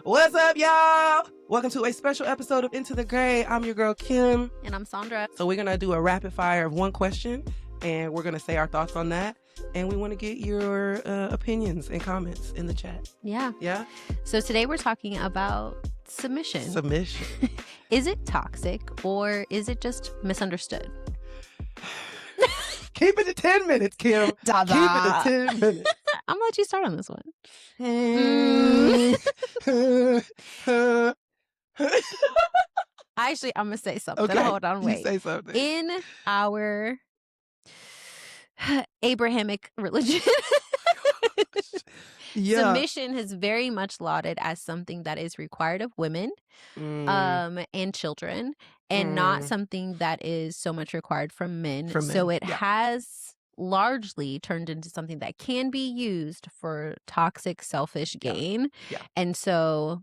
What's up, y'all? Welcome to a special episode of Into the Gray. I'm your girl, Kim. And I'm Saundra. So we're going to do a rapid fire of one question, and we're going to say our thoughts on that. And we want to get your opinions and comments in the chat. Yeah. Yeah? So today we're talking about submission. Submission. Is it toxic or is it just misunderstood? Keep it to 10 minutes, Kim. Da-da. Keep it to 10 minutes. I'm going to let you start on this one. Actually, I'm going to say something. Okay. Hold on, wait. You say something. In our Abrahamic religion, Yeah. submission is very much lauded as something that is required of women and children, and not something that is so much required from men. So it has largely turned into something that can be used for toxic, selfish gain. Yeah. And so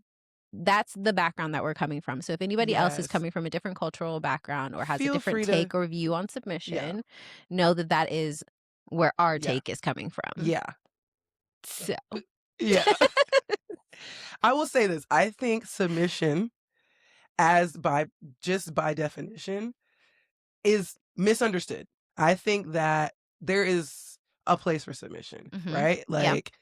that's the background that we're coming from. So if anybody else is coming from a different cultural background or has Feel a different free take or view on submission, know that that is where our take is coming from. Yeah. So Yeah. I will say this. I think submission, by definition, is misunderstood. I think that there is a place for submission, right? Like,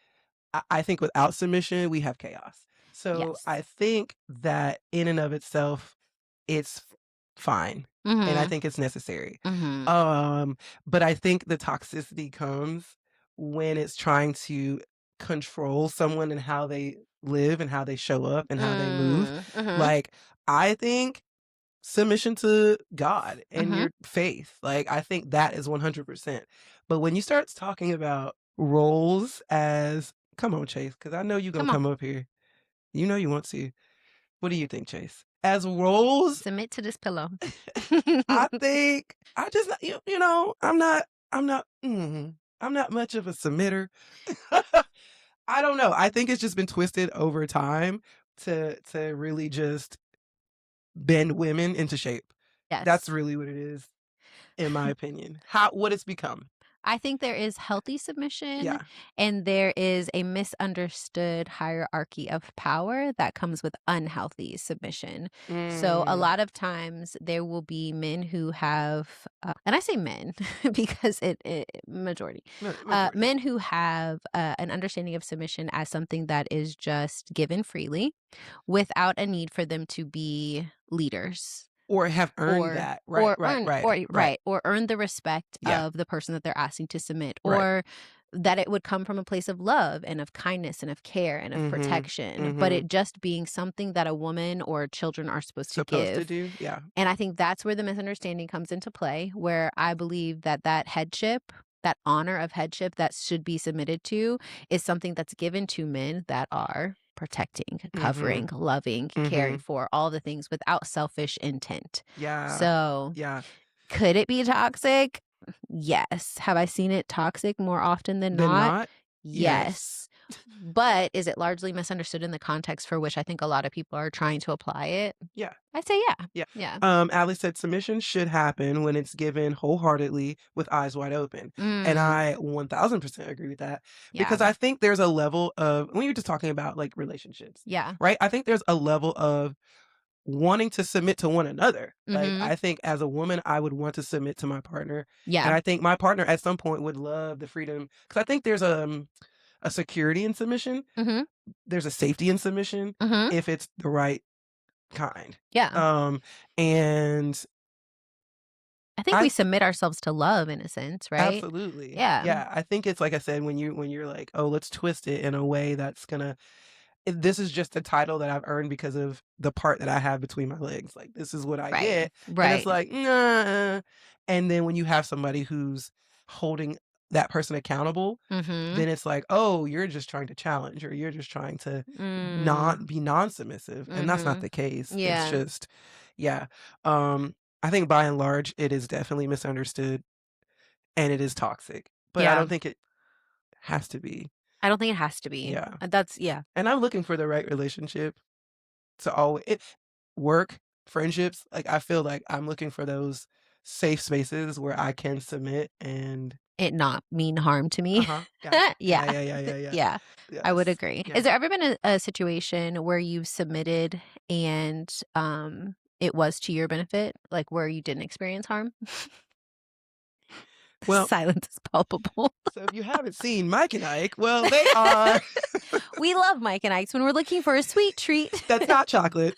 I think without submission, we have chaos. So I think that in and of itself, it's fine. And I think it's necessary. But I think the toxicity comes when it's trying to control someone and how they live and how they show up and how they move. Like, I think submission to God and your faith, like, I think that is 100%. But when you start talking about roles as, come on, Chase, because I know you're going to come up here. You know you want to. What do you think, Chase? As roles, submit to this pillow. I think I just, I'm not much of a submitter. I don't know. I think it's just been twisted over time to really just bend women into shape. Yes. That's really what it is, in my opinion. What it's become. I think there is healthy submission and there is a misunderstood hierarchy of power that comes with unhealthy submission. So a lot of times there will be men who have, and I say men because majority, men who have an understanding of submission as something that is just given freely without a need for them to be leaders. Or have earned that, right? Or earn the respect of the person that they're asking to submit, or that it would come from a place of love and of kindness and of care and of protection, but it just being something that a woman or children are supposed to give. And I think that's where the misunderstanding comes into play, where I believe that headship, that honor of headship that should be submitted to, is something that's given to men that are protecting, covering, loving, caring for, all the things without selfish intent. So could it be toxic? Yes. Have I seen it toxic more often than not? Yes. But is it largely misunderstood in the context for which I think a lot of people are trying to apply it? Yeah. I'd say yeah. Ali said submission should happen when it's given wholeheartedly with eyes wide open. And I 1000% agree with that. Because I think there's a level of, when you're just talking about like relationships, right? I think there's a level of wanting to submit to one another. Like, I think as a woman, I would want to submit to my partner. And I think my partner at some point would love the freedom. Because I think there's a security in submission. There's a safety in submission if it's the right kind. And I think we submit ourselves to love in a sense, right? Absolutely. Yeah. I think it's like I said, when you're like, oh, let's twist it in a way that's gonna, this is just a title that I've earned because of the part that I have between my legs. Like, this is what I get. And it's like, nah. And then when you have somebody who's holding that person accountable, then it's like, oh, you're just trying to challenge, or you're just trying to not be non-submissive. And that's not the case. It's just, I think by and large, it is definitely misunderstood and it is toxic. But I don't think it has to be. I don't think it has to be. That's, And I'm looking for the right relationship to always work, friendships. Like, I feel like I'm looking for those safe spaces where I can submit and it not mean harm to me. Gotcha. Yeah. Yeah. Yeah. I would Yes. agree. Yeah. Has there ever been a situation where you submitted and it was to your benefit, like where you didn't experience harm? Well, silence is palpable. so if you haven't seen Mike and Ike, well, they are. We love Mike and Ike's when we're looking for a sweet treat. That's not chocolate.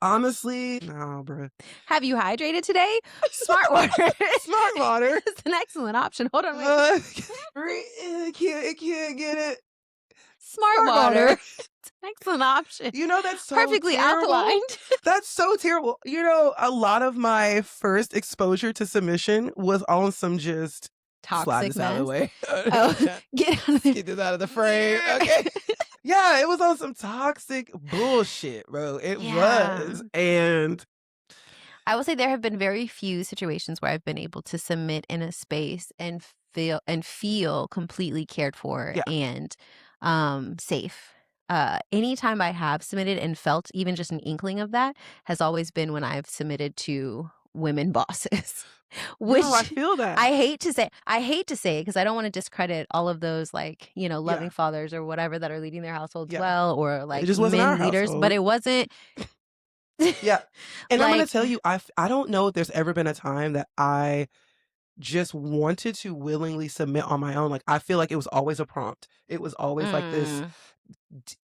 Honestly, no, bro. Have you hydrated today? Smart water. Smart water. It's an excellent option. Hold on, wait. I can't get it. Smart water. It's an excellent option. You know, that's so perfectly terrible. alkaline. That's so terrible. You know, a lot of my first exposure to submission was on some just toxic slide this out of the way. Oh, get this out of the frame. Okay. Yeah, it was on some toxic bullshit, bro. It was. And I will say there have been very few situations where I've been able to submit in a space and feel completely cared for and safe. Anytime I have submitted and felt even just an inkling of that has always been when I've submitted to women bosses. Which no, I feel that. I hate to say it because I don't want to discredit all of those, like, you know, loving fathers or whatever that are leading their households well, or like just wasn't men our leaders, household. but it wasn't. Yeah. And I'm like, going to tell you, I don't know if there's ever been a time that I just wanted to willingly submit on my own. Like, I feel like it was always a prompt. It was always like this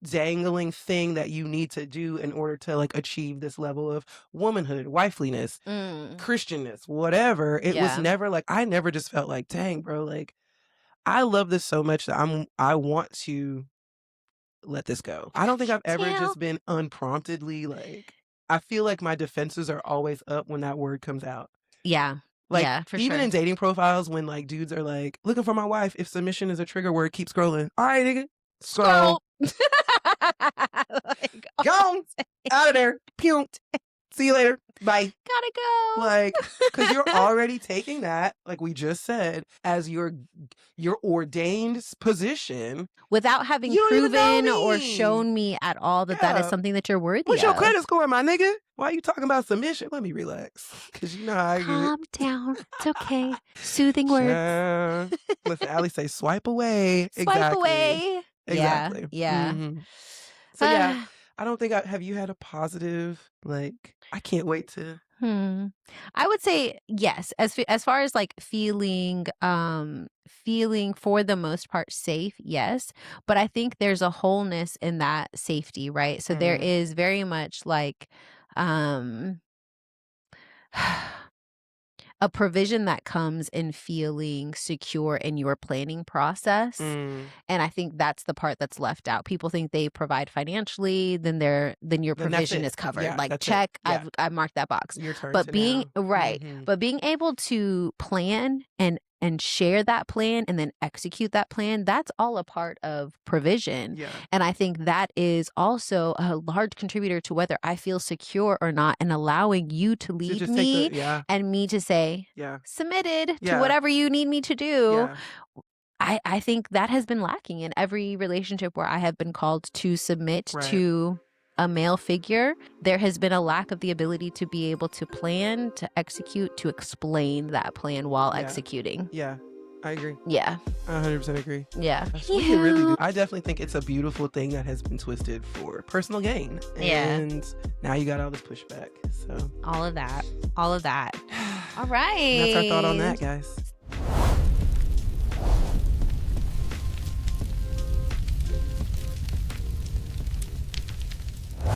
dangling thing that you need to do in order to like achieve this level of womanhood, wifeliness, Christianness, whatever. It was never like, I never just felt like, dang, bro, like I love this so much that I want to let this go. I don't think I've ever just been unpromptedly like, I feel like my defenses are always up when that word comes out. Yeah. Like, for even sure. in dating profiles, when like dudes are like, looking for my wife, if submission is a trigger word, keep scrolling. All right, nigga. Scroll. Like, Gone. Out of there. Puke. See you later. Bye. Gotta go. Like, because you're already taking that, like we just said, as your ordained position without having proven or shown me at all that that is something that you're worthy of. What's your credit score, my nigga? Why are you talking about submission? Let me relax. Because you know how I get. Calm down. It's okay. Soothing words. Listen, Allie say swipe away. Swipe away. Exactly. Yeah. Mm-hmm. So yeah, I don't think have you had a positive, like, I can't wait to. I would say yes. As far as like feeling for the most part safe, yes. But I think there's a wholeness in that safety, right? So there is very much like a provision that comes in feeling secure in your planning process. And I think that's the part that's left out. People think they provide financially, then your provision is covered. Yeah, like, check, I've marked that box. Your turn. But being but being able to plan and share that plan and then execute that plan, that's all a part of provision. Yeah. And I think that is also a large contributor to whether I feel secure or not, and allowing you to lead me and me to say, submitted to whatever you need me to do. I think that has been lacking in every relationship where I have been called to submit to a male figure. There has been a lack of the ability to be able to plan, to execute, to explain that plan while executing. Yeah, I agree. Yeah. I 100% agree. Yeah. We really do. I definitely think it's a beautiful thing that has been twisted for personal gain. And now you got all this pushback. So all of that. All right. That's our thought on that, guys.